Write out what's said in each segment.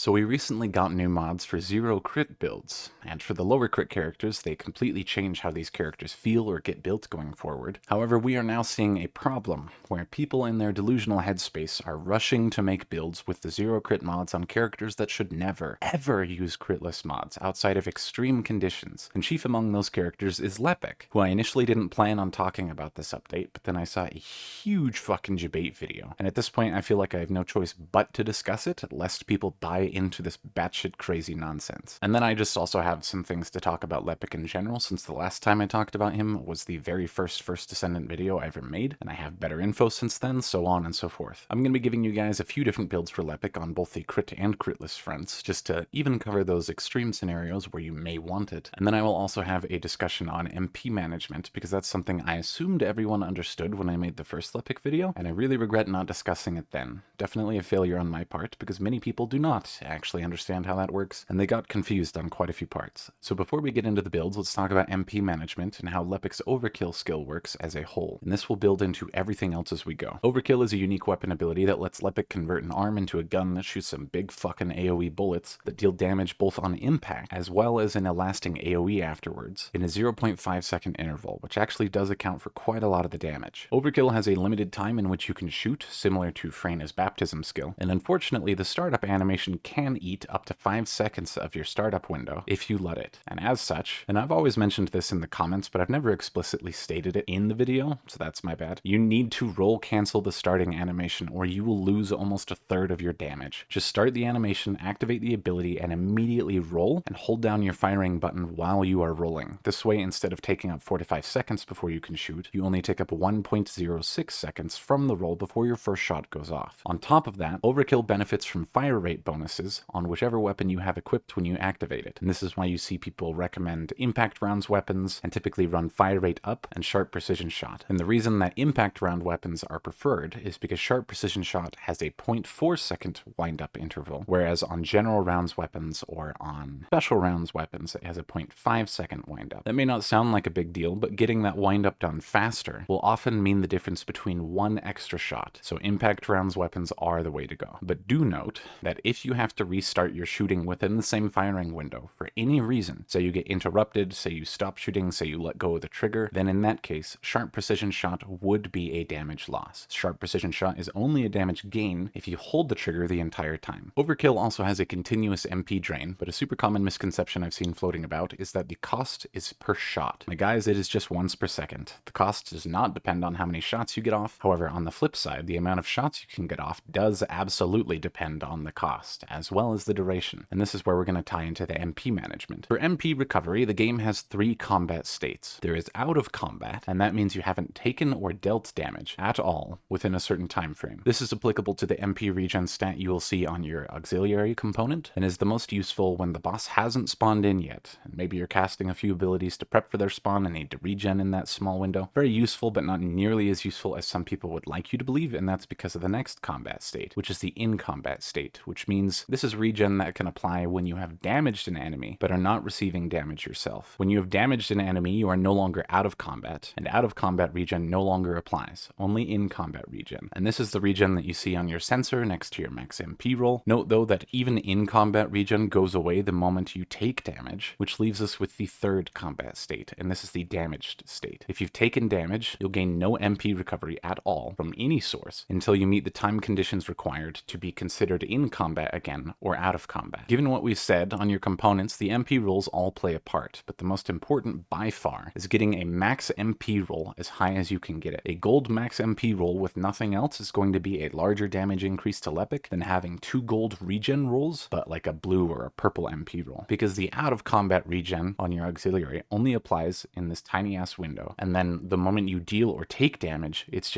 So we recently got new mods for zero crit builds, and for the lower crit characters, they completely change how these characters feel or get built going forward. However, we are now seeing a problem, where people in their delusional headspace are rushing to make builds with the zero crit mods on characters that should never, ever use critless mods outside of extreme conditions, and chief among those characters is Lepic, who I initially didn't plan on talking about this update, but then I saw a huge fucking debate video, and at this point I feel like I have no choice but to discuss it, lest people buy into this batshit crazy nonsense. And then I just also have some things to talk about Lepic in general, since the last time I talked about him was the very first Descendant video I ever made, and I have better info since then, so on and so forth. I'm going to be giving you guys a few different builds for Lepic on both the crit and critless fronts, just to even cover those extreme scenarios where you may want it. And then I will also have a discussion on MP management, because that's something I assumed everyone understood when I made the first Lepic video, and I really regret not discussing it then. Definitely a failure on my part, because many people do not actually understand how that works, and they got confused on quite a few parts. So before we get into the builds, let's talk about MP management and how Lepic's Overkill skill works as a whole, and this will build into everything else as we go. Overkill is a unique weapon ability that lets Lepic convert an arm into a gun that shoots some big fucking AoE bullets that deal damage both on impact as well as in a lasting AoE afterwards, in a 0.5 second interval, which actually does account for quite a lot of the damage. Overkill has a limited time in which you can shoot, similar to Freyna's baptism skill, and unfortunately the startup animation can eat up to 5 seconds of your startup window if you let it. And as such, and I've always mentioned this in the comments, but I've never explicitly stated it in the video, so that's my bad. You need to roll cancel the starting animation or you will lose almost a third of your damage. Just start the animation, activate the ability, and immediately roll, and hold down your firing button while you are rolling. This way, instead of taking up 4 to 5 seconds before you can shoot, you only take up 1.06 seconds from the roll before your first shot goes off. On top of that, Overkill benefits from fire rate bonuses on whichever weapon you have equipped when you activate it, and this is why you see people recommend impact rounds weapons and typically run fire rate up and sharp precision shot. And the reason that impact round weapons are preferred is because sharp precision shot has a 0.4 second wind up interval, whereas on general rounds weapons or on special rounds weapons it has a 0.5 second wind up. That may not sound like a big deal, but getting that wind up done faster will often mean the difference between one extra shot, so impact rounds weapons are the way to go. But do note that if you have to restart your shooting within the same firing window for any reason, say you get interrupted, say you stop shooting, say you let go of the trigger, then in that case, sharp precision shot would be a damage loss. Sharp precision shot is only a damage gain if you hold the trigger the entire time. Overkill also has a continuous MP drain, but a super common misconception I've seen floating about is that the cost is per shot. My guys, it is just once per second. The cost does not depend on how many shots you get off. However, on the flip side, the amount of shots you can get off does absolutely depend on the cost, as well as the duration. And this is where we're going to tie into the MP management. For MP recovery, the game has 3 combat states. There is out of combat, and that means you haven't taken or dealt damage at all within a certain time frame. This is applicable to the MP regen stat you will see on your auxiliary component, and is the most useful when the boss hasn't spawned in yet, and maybe you're casting a few abilities to prep for their spawn and need to regen in that small window. Very useful, but not nearly as useful as some people would like you to believe, and that's because of the next combat state, which is the in combat state, which means this is regen that can apply when you have damaged an enemy, but are not receiving damage yourself. When you have damaged an enemy, you are no longer out of combat, and out of combat regen no longer applies, only in combat regen. And this is the regen that you see on your sensor next to your max MP roll. Note though that even in combat regen goes away the moment you take damage, which leaves us with the third combat state, and this is the damaged state. If you've taken damage, you'll gain no MP recovery at all from any source until you meet the time conditions required to be considered in combat again or out of combat. Given what we've said on your components, the MP rolls all play a part, but the most important by far is getting a max MP roll as high as you can get it. A gold max MP roll with nothing else is going to be a larger damage increase to Lepic than having 2 gold regen rolls, but like a blue or a purple MP roll, because the out of combat regen on your auxiliary only applies in this tiny ass window, and then the moment you deal or take damage, it's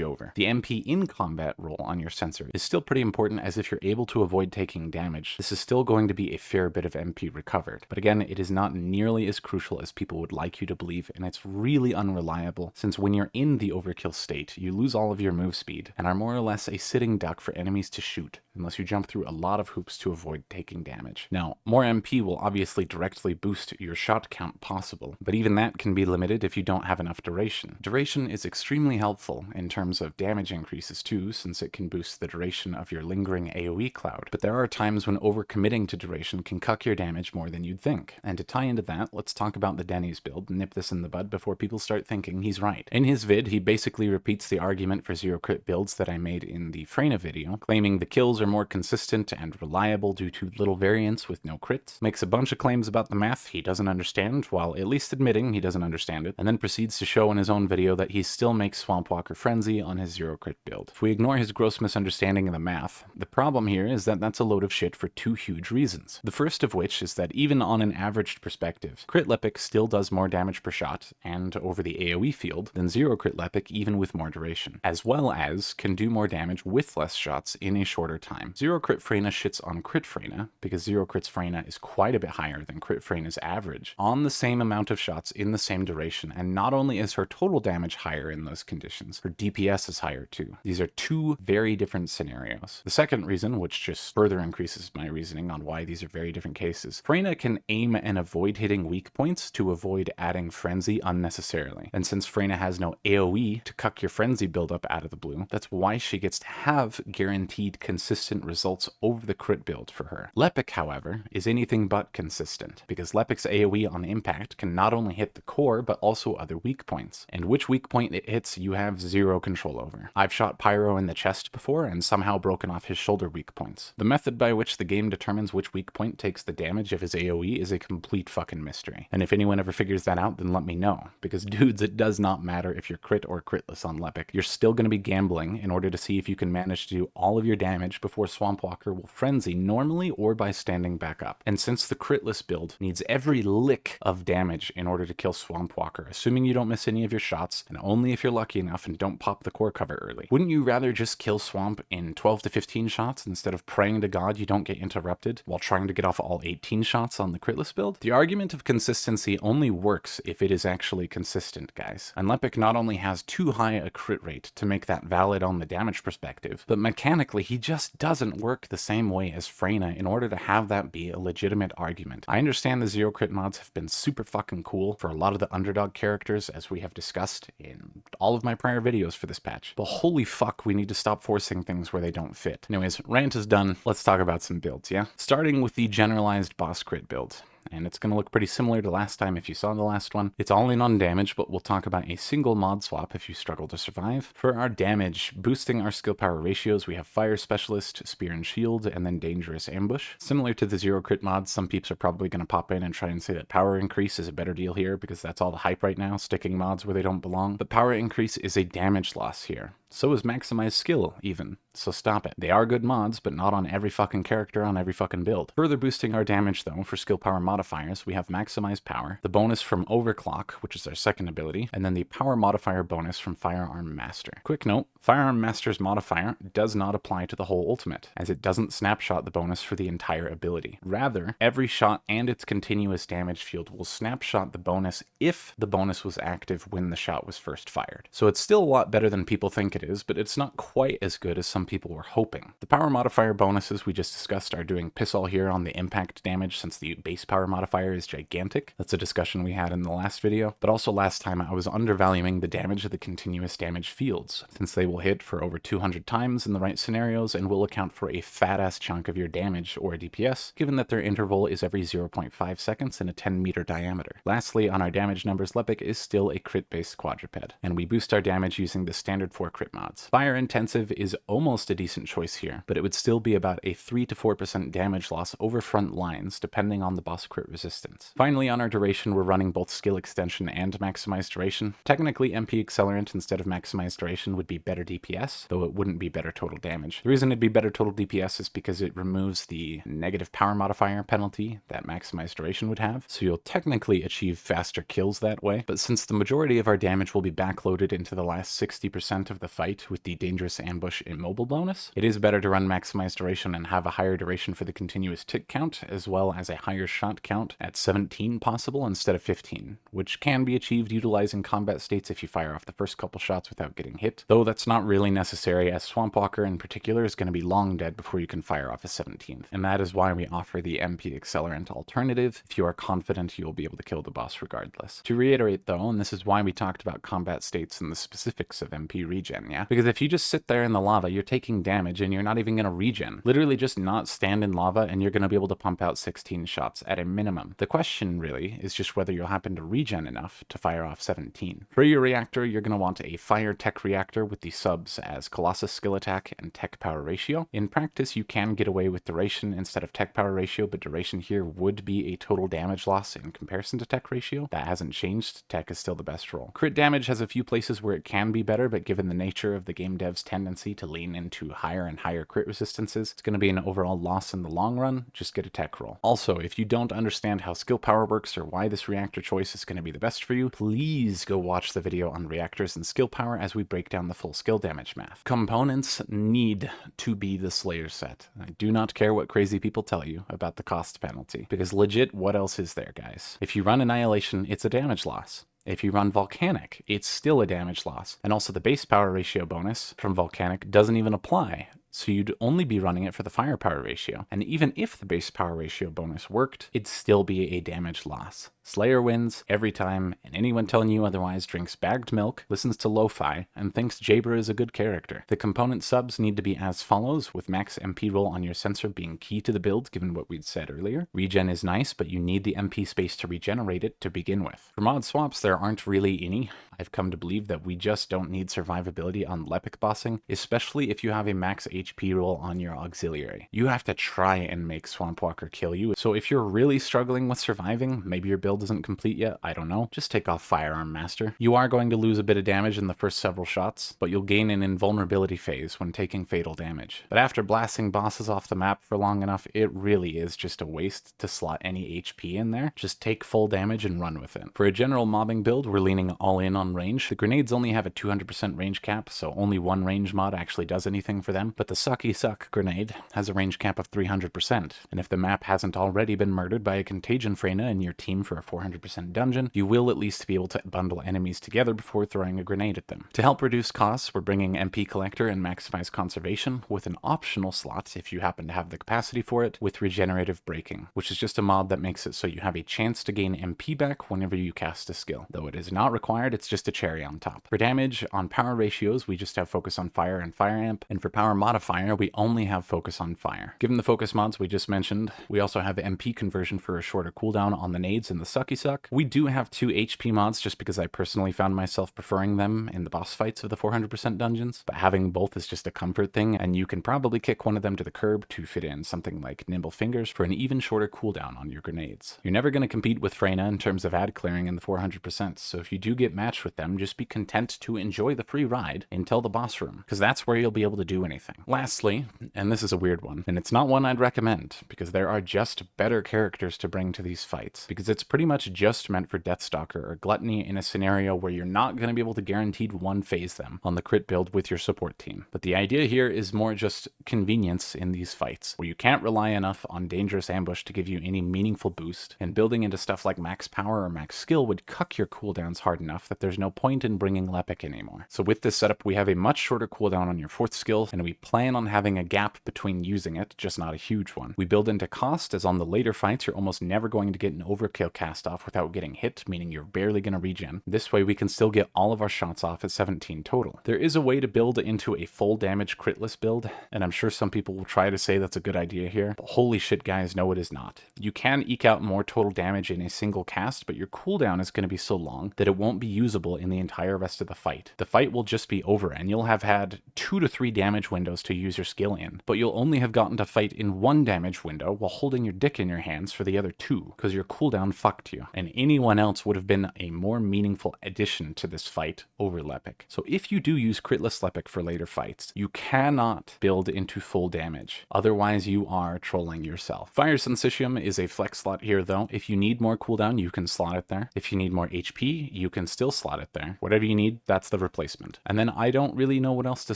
over. The MP in combat roll on your sensor is still pretty important, as if you're able to avoid taking damage, this is still going to be a fair bit of MP recovered. But again, it is not nearly as crucial as people would like you to believe, and it's really unreliable, since when you're in the overkill state, you lose all of your move speed, and are more or less a sitting duck for enemies to shoot, unless you jump through a lot of hoops to avoid taking damage. Now, more MP will obviously directly boost your shot count possible, but even that can be limited if you don't have enough duration. Duration is extremely helpful in terms of damage increases too, since it can boost the duration of your lingering AoE cloud, but there are times when overcommitting to duration can cuck your damage more than you'd think. And to tie into that, let's talk about the Denny's build and nip this in the bud before people start thinking he's right. In his vid, he basically repeats the argument for zero crit builds that I made in the Freyna video, claiming the kills are more consistent and reliable due to little variance with no crits, makes a bunch of claims about the math he doesn't understand, while at least admitting he doesn't understand it, and then proceeds to show in his own video that he still makes Swampwalker Frenzy on his zero crit build. If we ignore his gross misunderstanding of the math, the problem here is that that's a load of shit for two huge reasons. The first of which is that even on an averaged perspective, crit Lepic still does more damage per shot, and over the AoE field, than zero crit Lepic even with more duration, as well as can do more damage with less shots in a shorter time. Zero crit Freyna shits on crit Freyna, because zero crits Freyna is quite a bit higher than crit Freyna's average, on the same amount of shots in the same duration, and not only is her total damage higher in those conditions, her DPS is higher too. These are two very different scenarios. The second reason, which just further increases my reasoning on why these are very different cases, Freyna can aim and avoid hitting weak points to avoid adding Frenzy unnecessarily. And since Freyna has no AoE to cuck your Frenzy buildup out of the blue, that's why she gets to have guaranteed consistent results over the crit build for her. Lepic, however, is anything but consistent, because Lepic's AoE on impact can not only hit the core, but also other weak points. And which weak point it hits, you have zero control over. I've shot Pyro in the chest before and somehow broken off his shoulder weak points. The method by which the game determines which weak point takes the damage of his AoE is a complete fucking mystery. And if anyone ever figures that out, then let me know. Because dudes, it does not matter if you're crit or critless on Lepic. You're still going to be gambling in order to see if you can manage to do all of your damage before Swampwalker will Frenzy normally or by standing back up. And since the critless build needs every lick of damage in order to kill Swampwalker, assuming you don't miss any of your shots, and only if you're lucky enough and don't pop the core cover early, wouldn't you rather just kill Swamp in 12 to 15 shots instead of praying to God you don't get interrupted while trying to get off all 18 shots on the critless build? The argument of consistency only works if it is actually consistent, guys. And Lepic not only has too high a crit rate to make that valid on the damage perspective, but mechanically he just doesn't work the same way as Freyna in order to have that be a legitimate argument. I understand the zero crit mods have been super fucking cool for a lot of the underdog characters, as we have discussed in all of my prior videos for this patch, but holy fuck, we need to stop forcing things where they don't fit. Anyways, rant is done. Let's talk about some builds, yeah? Starting with the generalized boss crit build. And it's going to look pretty similar to last time if you saw the last one. It's all in on damage, but we'll talk about a single mod swap if you struggle to survive. For our damage, boosting our skill power ratios, we have Fire Specialist, Spear and Shield, and then Dangerous Ambush. Similar to the zero crit mods, some peeps are probably going to pop in and try and say that power increase is a better deal here because that's all the hype right now, sticking mods where they don't belong. But power increase is a damage loss here. So is maximize skill, even. So stop it. They are good mods, but not on every fucking character on every fucking build. Further boosting our damage, though, for skill power modifiers, we have maximize power, the bonus from Overclock, which is our second ability, and then the power modifier bonus from Firearm Master. Quick note, Firearm Master's modifier does not apply to the whole ultimate, as it doesn't snapshot the bonus for the entire ability. Rather, every shot and its continuous damage field will snapshot the bonus if the bonus was active when the shot was first fired. So it's still a lot better than people think it is, but it's not quite as good as some people were hoping. The power modifier bonuses we just discussed are doing piss all here on the impact damage since the base power modifier is gigantic. That's a discussion we had in the last video, but also last time I was undervaluing the damage of the continuous damage fields, since they will hit for over 200 times in the right scenarios and will account for a fat ass chunk of your damage or DPS, given that their interval is every 0.5 seconds in a 10-meter diameter. Lastly, on our damage numbers, Lepic is still a crit-based quadruped, and we boost our damage using the standard 4 crit mods. Fire Intensive is almost a decent choice here, but it would still be about a 3 to 4% damage loss over front lines, depending on the boss crit resistance. Finally, on our duration, we're running both skill extension and maximized duration. Technically, MP Accelerant instead of maximized duration would be better DPS, though it wouldn't be better total damage. The reason it'd be better total DPS is because it removes the negative power modifier penalty that maximized duration would have, so you'll technically achieve faster kills that way, but since the majority of our damage will be backloaded into the last 60% of the fight with the Dangerous Ambush Immobile bonus, it is better to run maximized duration and have a higher duration for the continuous tick count, as well as a higher shot mod count at 17 possible instead of 15, which can be achieved utilizing combat states if you fire off the first couple shots without getting hit, though that's not really necessary, as Swampwalker in particular is going to be long dead before you can fire off a 17th, and that is why we offer the MP accelerant alternative if you are confident you will be able to kill the boss regardless. To reiterate though, and this is why we talked about combat states and the specifics of MP regen, yeah? Because if you just sit there in the lava, you're taking damage and you're not even going to regen. Literally just not stand in lava and you're going to be able to pump out 16 shots at a minimum. The question really is just whether you'll happen to regen enough to fire off 17. For your reactor, you're going to want a fire tech reactor with the subs as Colossus skill attack and tech power ratio. In practice, you can get away with duration instead of tech power ratio, but duration here would be a total damage loss in comparison to tech ratio. That hasn't changed. Tech is still the best roll. Crit damage has a few places where it can be better, but given the nature of the game dev's tendency to lean into higher and higher crit resistances, it's going to be an overall loss in the long run. Just get a tech roll. Also, if you don't understand how skill power works or why this reactor choice is going to be the best for you, please go watch the video on reactors and skill power as we break down the full skill damage math. Components need to be the Slayer set. I do not care what crazy people tell you about the cost penalty, because legit, what else is there, guys? If you run Annihilation, it's a damage loss. If you run Volcanic, it's still a damage loss. And also the base power ratio bonus from Volcanic doesn't even apply. So you'd only be running it for the firepower ratio. And even if the base power ratio bonus worked, it'd still be a damage loss. Slayer wins every time, and anyone telling you otherwise drinks bagged milk, listens to lo-fi, and thinks Jabra is a good character. The component subs need to be as follows, with max MP roll on your sensor being key to the build, given what we'd said earlier. Regen is nice, but you need the MP space to regenerate it to begin with. For mod swaps, there aren't really any. I've come to believe that we just don't need survivability on Lepic bossing, especially if you have a max HP roll on your auxiliary. You have to try and make Swampwalker kill you, so if you're really struggling with surviving, maybe your build isn't complete yet, I don't know, just take off Firearm Master. You are going to lose a bit of damage in the first several shots, but you'll gain an invulnerability phase when taking fatal damage. But after blasting bosses off the map for long enough, it really is just a waste to slot any HP in there. Just take full damage and run with it. For a general mobbing build, we're leaning all in on range. The grenades only have a 200% range cap, so only one range mod actually does anything for them, but the Sucky Suck grenade has a range cap of 300%, and if the map hasn't already been murdered by a Contagion Freyna in your team for a 400% dungeon, you will at least be able to bundle enemies together before throwing a grenade at them. To help reduce costs, we're bringing MP Collector and Maximize Conservation with an optional slot, if you happen to have the capacity for it, with Regenerative Braking, which is just a mod that makes it so you have a chance to gain MP back whenever you cast a skill. Though it is not required, it's just a cherry on top. For damage, on power ratios, we just have focus on fire and fire amp, and for power modifier, we only have focus on fire. Given the focus mods we just mentioned, we also have MP conversion for a shorter cooldown on the nades and the Sucky Suck. We do have 2 HP mods just because I personally found myself preferring them in the boss fights of the 400% dungeons, but having both is just a comfort thing, and you can probably kick one of them to the curb to fit in something like Nimble Fingers for an even shorter cooldown on your grenades. You're never going to compete with Freyna in terms of ad clearing in the 400%, so if you do get matched with them, just be content to enjoy the free ride until the boss room, because that's where you'll be able to do anything. Lastly, and this is a weird one, and it's not one I'd recommend, because there are just better characters to bring to these fights, because it's pretty much just meant for Deathstalker or Gluttony in a scenario where you're not going to be able to guaranteed one phase them on the crit build with your support team. But the idea here is more just convenience in these fights, where you can't rely enough on Dangerous Ambush to give you any meaningful boost, and building into stuff like max power or max skill would cuck your cooldowns hard enough that there's no point in bringing Lepic anymore. So with this setup, we have a much shorter cooldown on your 4th skill, and we plan on having a gap between using it, just not a huge one. We build into cost, as on the later fights, you're almost never going to get an overkill cast off without getting hit, meaning you're barely going to regen. This way we can still get all of our shots off at 17 total. There is a way to build into a full damage critless build, and I'm sure some people will try to say that's a good idea here, but holy shit guys, no it is not. You can eke out more total damage in a single cast, but your cooldown is going to be so long that it won't be usable in the entire rest of the fight. The fight will just be over, and you'll have had 2 to 3 damage windows to use your skill in, but you'll only have gotten to fight in 1 damage window while holding your dick in your hands for the other 2, because your cooldown fucked you, and anyone else would have been a more meaningful addition to this fight over Lepic. So if you do use critless Lepic for later fights, you cannot build into full damage, otherwise you are trolling yourself. Fire Syncytium is a flex slot here though. If you need more cooldown, you can slot it there. If you need more HP, you can still slot it there. Whatever you need, that's the replacement. And then I don't really know what else to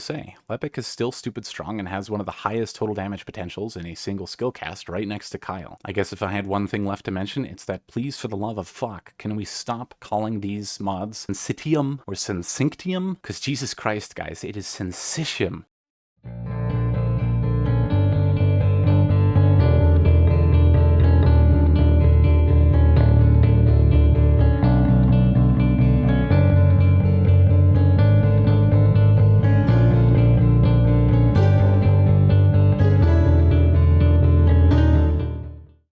say. Lepic is still stupid stupid strong and has one of the highest total damage potentials in a single skill cast right next to Kyle. I guess if I had one thing left to mention, it's that please for the love of fuck, can we stop calling these mods Sensitium or Sensinctium? Because Jesus Christ, guys, it is Sensitium.